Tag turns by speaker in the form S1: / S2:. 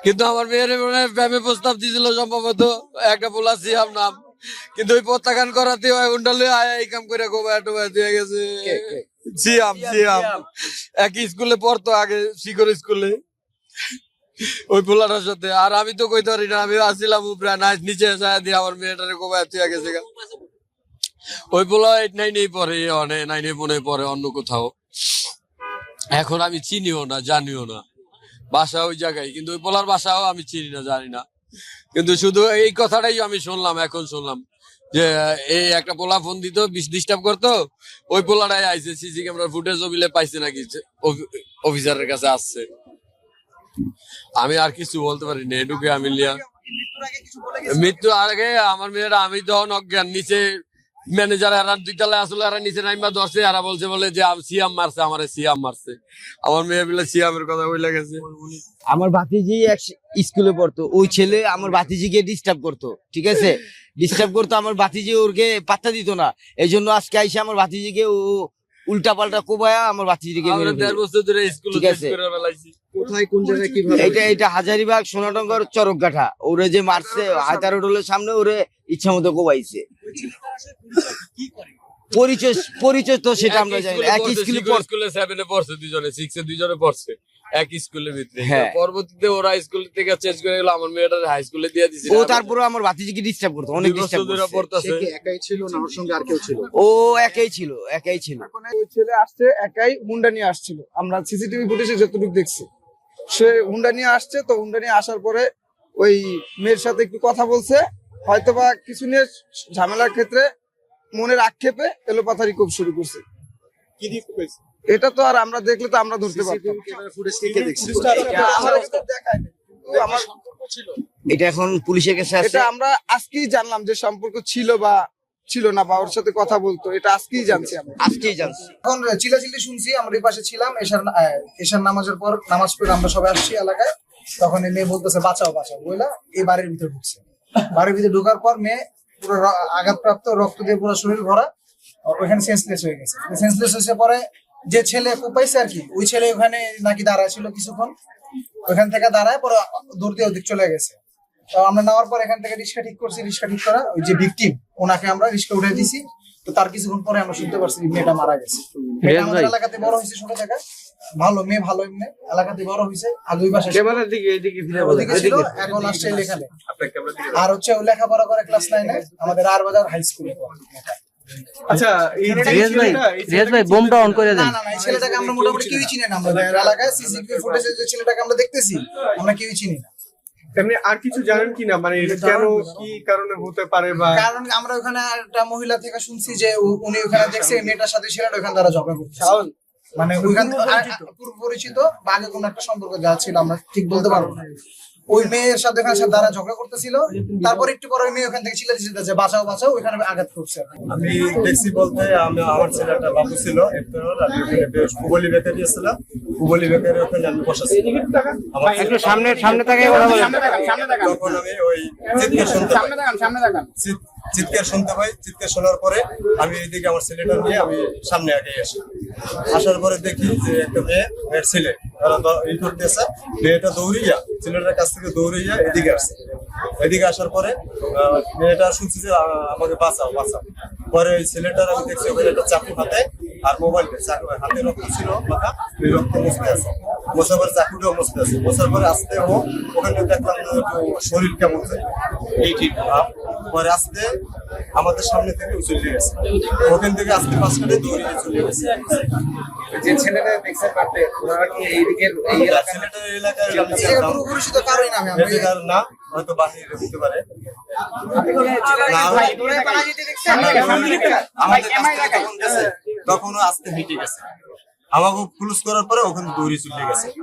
S1: কিন্তু আমার মেয়ের মনে হয় প্রেমে প্রস্তাব দিয়েছিল সম্ভবত, একটা পোলা সিয়াম নাম, কিন্তু ওই প্রত্যাখ্যান করাতে উন্ডালে আয় এই কাম করে গোবা টোবা দিয়ে গেছে। সিয়াম সিয়াম একই স্কুলে পড়তো আগে, শিখর স্কুলে, ওই পোলাটার সাথে। আর আমি তো কইতে পারি না, আমি আসছিলাম উপরে নিচে দিয়ে আমার মেয়েটারে গোবা দিয়ে গেছে। ওই পোলা 8-9 পরে, 9 মনে পরে অন্য কোথাও। এখন আমি চিনিও না, জানিও না, বাসা ওই জায়গায়, কিন্তু ওই পোলার বাসাও আমি চিনি না, জানি না। কিন্তু শুধু এই কথাটাই আমি শুনলাম, এখন শুনলাম যে এই একটা পোলা ফোন দিত, ডিস্টার্ব করতো, ওই পোলাটাই আইছে, সিসি ক্যামেরার ফুটেজ মিলে পাইছে নাকি, অফিসারের কাছে আসছে। আমি আর কিছু বলতে পারি না, এটুকু আমি লিয়া। মৃত্যু আগে আমার মেয়েরা, আমি তখন অজ্ঞান, নিচে ম্যানেজার এরা 2 তলায় আসলে, এরা নিচে নাইমা ধরছে, এরা বলছে বলে যে সিয়াম মারছে, আমার সিয়াম মারছে। আমার মেয়ে বলে সিয়ামের কথা বলে গেছে।
S2: আমার ভাতিজি এক স্কুলে পড়তো, ওই ছেলে আমার ভাতিজিকে ডিস্টার্ব করতো, ঠিক আছে, ডিস্টার্ব করতো, আমার ভাতিজি ওরকে পাত্তা দিত না। এই জন্য আজকে আইসে আমার ভাতিজিকে ও উল্টা পাল্টা কোবায়া আমার ভাতিজিকে মেরে ফেলে।
S1: 1.5 বছর ধরে স্কুলে
S2: ঠিক আছে।
S3: কোথায়, কোন জায়গায়, কিভাবে?
S2: এটা হাজারিবাগ সোনাডঙ্গর চরকগাঠা। ওরে যে মারছে হায়দার হোটেলের সামনে, ওরে ইচ্ছা মতো কোবাইছে। পরিচয় তো সেটা আমরা জানি না। এক স্কুলে
S1: 7 পড়ছে, 2 জনে 6 এ 2 জনে পড়ছে এক স্কুলের ভিতরে।
S2: হ্যাঁ।
S1: পরবর্তীতে ওরা স্কুল থেকে চেঞ্জ করে গেল, আমার মেয়েটা হাই স্কুলে দিয়ে দিছে।
S2: ও তারপরে আমার ভাতিজিকে ডিস্টার্ব করতো, অনেক ডিস্টার্ব করতো।
S3: সে কি একাই ছিল না ওর সঙ্গে আর কেউ ছিল?
S2: ও একাই ছিল।
S4: ওই ছেলে আসছে একাই, হুন্ডা নিয়ে আসছিল, আমরা সিসিটিভি ফুটেজে যতটুকু দেখছি। সে হুন্ডা নিয়ে আসছে, তো হুন্ডা নিয়ে আসার পরে ওই মেয়ের সাথে একটু কথা বলছে, হয়তোবা কিছু নিয়ে ঝামেলার ক্ষেত্রে মনের আক্ষেপে এলোপাথারি খুব শুরু করছে।
S3: কি দিয়ে করেছে?
S4: এটা তো আর আমরা দেখলে তো আমরা ধরতে পারতাম।
S3: ফুটেজ কে দেখছে?
S4: আমার কাছে দেখায় নাই। কিন্তু আমার সম্পর্ক ছিল,
S2: এটা এখন পুলিশের কাছে আছে।
S4: এটা আমরা আজকেই জানলাম যে সম্পর্ক ছিল বা ছিল না, বা ওর সাথে কথা বলতো, এটা আজকেই জানছি আমরা।
S2: আজকেই জানছি।
S5: এখন চিল্লাচিল্লি শুনছি, আমরা এই পাশে ছিলাম, এশার নামাজের পর নামাজ পড়ে আমরা সবাই আসছি এলাকায়। তখন এই মেয়ে বলতেছে বাঁচাও বাঁচাও বইলা এই বাড়ির ভিতরে ঢুকছে। বাড়ির ভিতরে ঢোকার পর মেয়ে পুরো আঘাতপ্রাপ্ত, রক্ত দিয়ে পুরো শরীর ভরা, ওইখানে সেন্সলেস হয়ে গেছে। সেন্সলেস হয়েছে পরে যে ছেলে কোপাইছে আর কি, ওই ছেলে ওখানে নাকি দাঁড়ায় ছিল কিছুক্ষণ, ওইখান থেকে দাঁড়ায় পরে দৌড় দিয়ে ওদিক চলে গেছে। তো আমরা নেওয়ার পর এখান থেকে রিক্সা ঠিক করছি, রিক্সা ঠিক করা, ওই যে ভিকটিম ওনাকে আমরা রিক্সা উঠে দিছি। তো তার কিছুক্ষণ পরে আমরা শুনতে পারছি মেয়েটা মারা গেছে। মেয়েটা আমাদের এলাকাতে বড় হয়েছে, ছোট জায়গায়, ভালো মেয়ে, ভালো এমনি এলাকাতে বড় হয়েছে। আর 2 মাস ওদিকে ছিল, এখন আসছে এখানে। আর হচ্ছে ও লেখাপড়া করে ক্লাস 9-এ আমাদের আরবাজার হাই স্কুলে।
S3: আচ্ছা,
S6: রিয়াজ ভাই বোমটা অন করে দেন।
S5: না, এই ছেলেটাকে আমরা মোটামুটি কেউই চিনি না। আমাদের এলাকায় সিসিটিভি ফুটেজে যে ছেলেটাকে আমরা দেখতেছি, আমরা কেউই চিনি না।
S3: এমনি আর কিছু জানেন কিনা, মানে কেন, কি কারণে হতে পারে? বা
S5: কারণ আমরা ওখানে একটা মহিলা থেকে শুনছি যে উনি ওখানে দেখছে এই মেয়েটার সাথে ছেলেটা ওখানে তারা ঝগড়া করছে, মানে ওইখান পুরো পরিচিত বা আগে কোনো একটা সম্পর্ক যা ছিল আমরা ঠিক বলতে পারবো না। ওই মেয়ের সাথে ওখানে তারা ঝগড়া করতেছিল, তারপর একটু পরে ওই মেয়ে ওখান থেকে চিল্লাচ্ছে বাঁচাও বাঁচাও, ওইখানে আঘাত করছে।
S7: আমি দেখছি বলতে, আমার ছেলে একটা বাবু ছিল, কুবলি বেকারি ছিল, কুবলি বেকারি ওখানে আমি বসাচ্ছি।
S6: একটু সামনে থেকে কথা বলেন।
S7: তখন আমি ওই চিৎকার শুনতে পাই। চিৎকার শোনার পরে আমি এইদিকে আমার ছেলেটা নিয়ে আমি সামনে আগে আসি। আসার পরে দেখি যে একটা মেয়ের ছেলে তারা ই করতেছে, মেয়েটা দৌড়িয়া ছেলেটার কাছ থেকে দৌড়িয়া এদিকে আসছে। এদিকে আসার পরে মেয়েটা শুনছি যে আমাকে বাঁচাও বাঁচাও। পরে ওই ছেলেটার আমি দেখছি ওখানে একটা চাকু হাতে আর মোবাইল, হাতে রক্ত ছিল, মাথা ওই রক্ত মুছতে আছে, মোছার পরে চাকুটাও মুছতে আছে। মোছার পরে আসতে ও ওখানে দেখলাম শরীর কেমন যায় এই ঠিক। পরে আসতে আমাদের সামনে থেকে চলে গেছে, ওখান থেকে আসতে 5 মিনিটে দৌড়িয়ে চলে গেছে।
S3: যে ছেলেটা দেখছে পারতে, ওরা কি এইদিকের এই
S7: ছেলেটার এলাকার
S5: পুরো পরিচিত কারোই নামে
S7: না, হয়তো বাহিরে হতে পারে। তখন আসতে হেঁটে গেছে, আমাকে ক্লোজ করার পরে ওখানে দৌড়ে চলে গেছে।